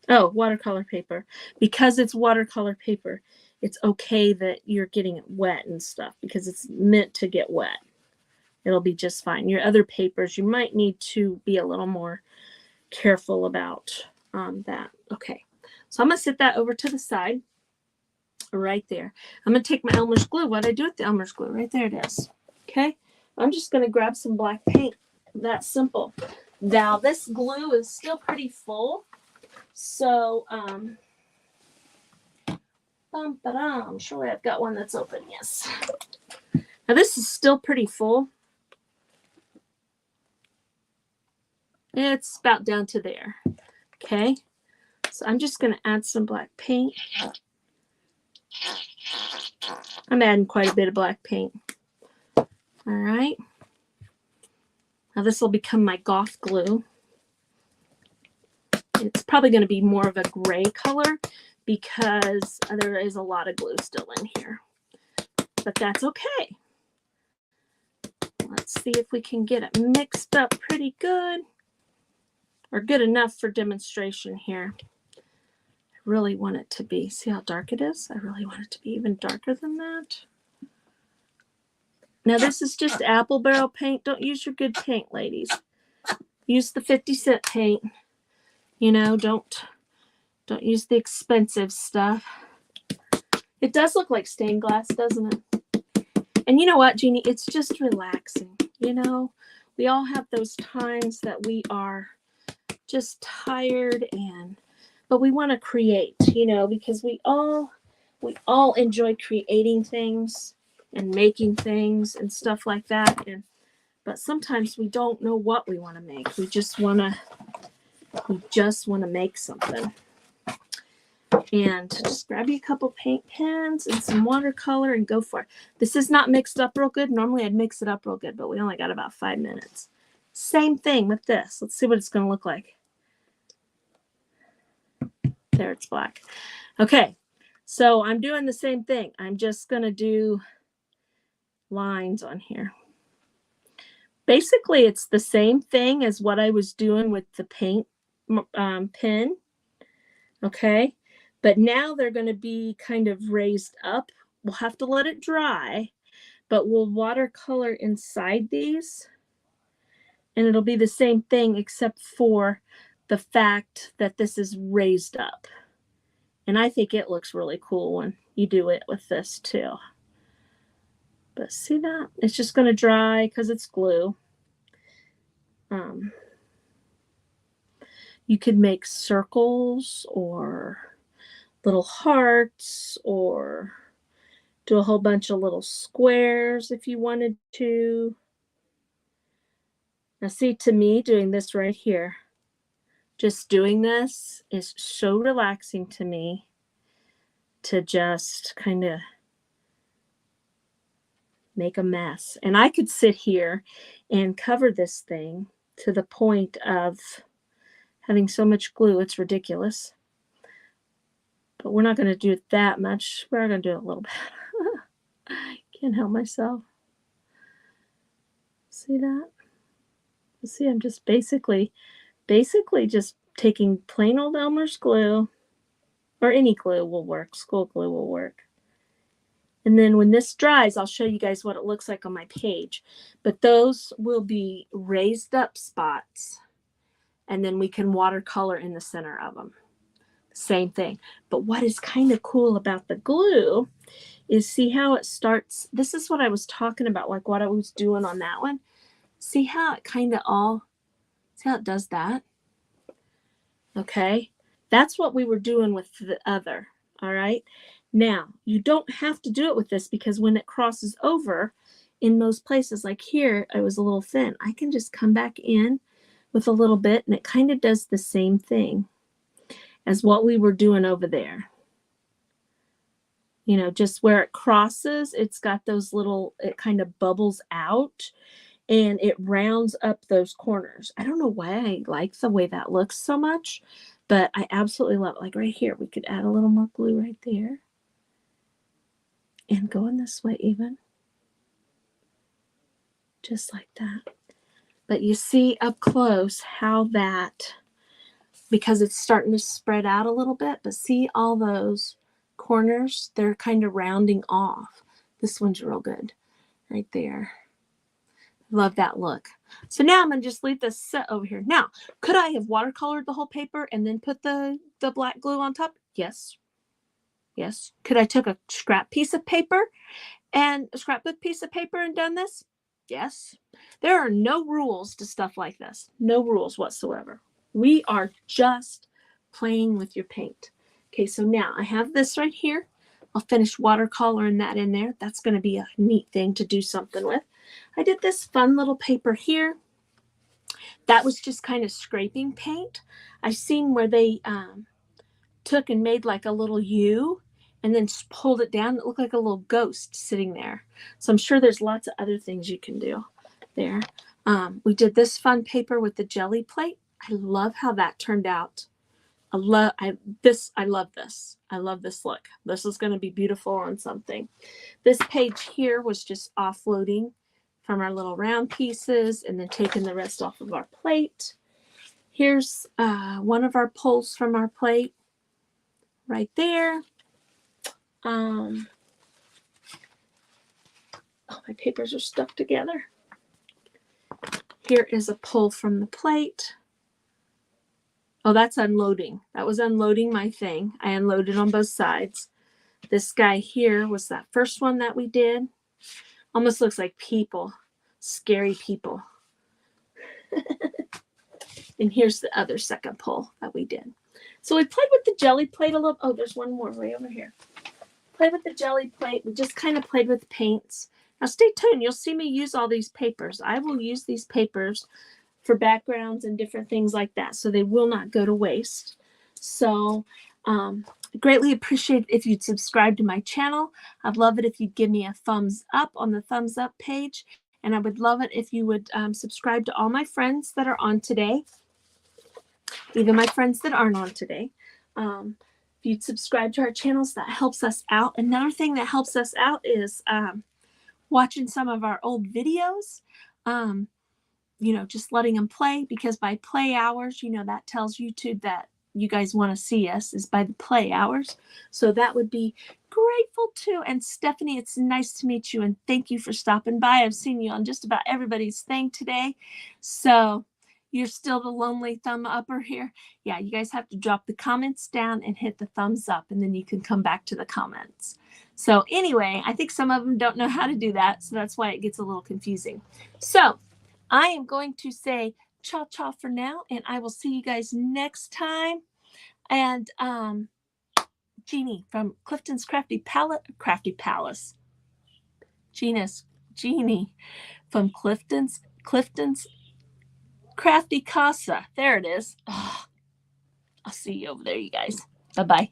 Oh, watercolor paper. Because it's watercolor paper, it's okay that you're getting it wet and stuff because it's meant to get wet. It'll be just fine. Your other papers, you might need to be a little more careful about that. Okay, so I'm going to set that over to the side right there. I'm going to take my Elmer's glue. What did I do with the Elmer's glue? Right there it is. Okay, I'm just going to grab some black paint. That's simple. Now, this glue is still pretty full. So, surely I've got one that's open. Yes. Now this is still pretty full. It's about down to there. Okay. So I'm just going to add some black paint. I'm adding quite a bit of black paint. All right. Now this will become my goth glue. It's probably going to be more of a gray color because there is a lot of glue still in here. But that's okay. Let's see if we can get it mixed up pretty good. Or good enough for demonstration here. I really want it to be, see how dark it is? I really want it to be even darker than that. Now this is just apple barrel paint. Don't use your good paint, ladies. Use the 50-cent paint. You know, don't use the expensive stuff. It does look like stained glass, doesn't it? And you know what, Jeannie? It's just relaxing. You know, we all have those times that we are just tired but we want to create, you know, because we all enjoy creating things and making things and stuff like that. But sometimes we don't know what we want to make. We just want to make something. And just grab you a couple paint pens and some watercolor and go for it. This is not mixed up real good. Normally I'd mix it up real good, but we only got about 5 minutes. Same thing with this. Let's see what it's going to look like. There, it's black. Okay, so I'm doing the same thing. I'm just going to do lines on here. Basically, it's the same thing as what I was doing with the paint pen. Okay, But now they're going to be kind of raised up. We'll have to let it dry, but we'll watercolor inside these. And it'll be the same thing except for the fact that this is raised up. And I think it looks really cool when you do it with this too. But see that? It's just going to dry because it's glue. You could make circles or little hearts or do a whole bunch of little squares if you wanted to. Now see, to me, doing this right here, just doing this is so relaxing to me to just kind of make a mess. And I could sit here and cover this thing to the point of having so much glue, it's ridiculous. But we're not going to do it that much. We're going to do it a little bit. Can't help myself. See that? See, I'm just basically just taking plain old Elmer's glue, or any glue will work. School glue will work. And then when this dries, I'll show you guys what it looks like on my page. But those will be raised up spots. And then we can watercolor in the center of them. Same thing. But what is kind of cool about the glue is see how it starts. This is what I was talking about, like what I was doing on that one. See how it kind of all, see how it does that? Okay. That's what we were doing with the other. All right. Now, you don't have to do it with this because when it crosses over in most places, like here, it was a little thin. I can just come back in with a little bit and it kind of does the same thing as what we were doing over there. You know, just where it crosses, it's got those little, it kind of bubbles out and it rounds up those corners. I don't know why I like the way that looks so much, but I absolutely love it. Like right here, we could add a little more glue right there. And going this way even. Just like that. But you see up close how that, because it's starting to spread out a little bit, but see all those corners? They're kind of rounding off. This one's real good right there. Love that look. So now I'm going to just leave this set over here. Now, could I have watercolored the whole paper and then put the black glue on top? Yes. Yes. Could I took a scrap piece of paper and a scrapbook piece of paper and done this? Yes. There are no rules to stuff like this. No rules whatsoever. We are just playing with your paint. Okay, so now I have this right here. I'll finish watercoloring that in there. That's going to be a neat thing to do something with. I did this fun little paper here. That was just kind of scraping paint. I've seen where they took and made like a little U and then pulled it down. It looked like a little ghost sitting there. So I'm sure there's lots of other things you can do there. We did this fun paper with the jelly plate. I love how that turned out. I love this. I love this look. This is going to be beautiful on something. This page here was just offloading from our little round pieces and then taking the rest off of our plate. Here's one of our pulls from our plate right there. Oh, my papers are stuck together. Here is a pull from the plate. Oh, that's unloading. That was unloading my thing. I unloaded on both sides. This guy here was that first one that we did. Almost looks like people. Scary people. And here's the other second pull that we did. So we played with the jelly plate a little. Oh, there's one more way over here. Played with the jelly plate. We just kind of played with paints. Now stay tuned. You'll see me use all these papers. I will use these papers for backgrounds and different things like that. So they will not go to waste. So greatly appreciate if you'd subscribe to my channel. I'd love it if you'd give me a thumbs up on the thumbs up page. And I would love it if you would subscribe to all my friends that are on today. Even my friends that aren't on today. If you'd subscribe to our channels, that helps us out. Another thing that helps us out is watching some of our old videos. You know, just letting them play, because by play hours, you know, that tells YouTube that you guys want to see us is by the play hours. So that would be grateful too. And Stephanie, it's nice to meet you. And thank you for stopping by. I've seen you on just about everybody's thing today. So you're still the lonely thumb upper here. Yeah, you guys have to drop the comments down and hit the thumbs up, and then you can come back to the comments. So anyway, I think some of them don't know how to do that. So that's why it gets a little confusing. So I am going to say cha-cha for now, and I will see you guys next time. And Jeannie from Clifton's Crafty Palace. Jeannie from Clifton's Crafty Casa. There it is. Oh, I'll see you over there, you guys. Bye-bye.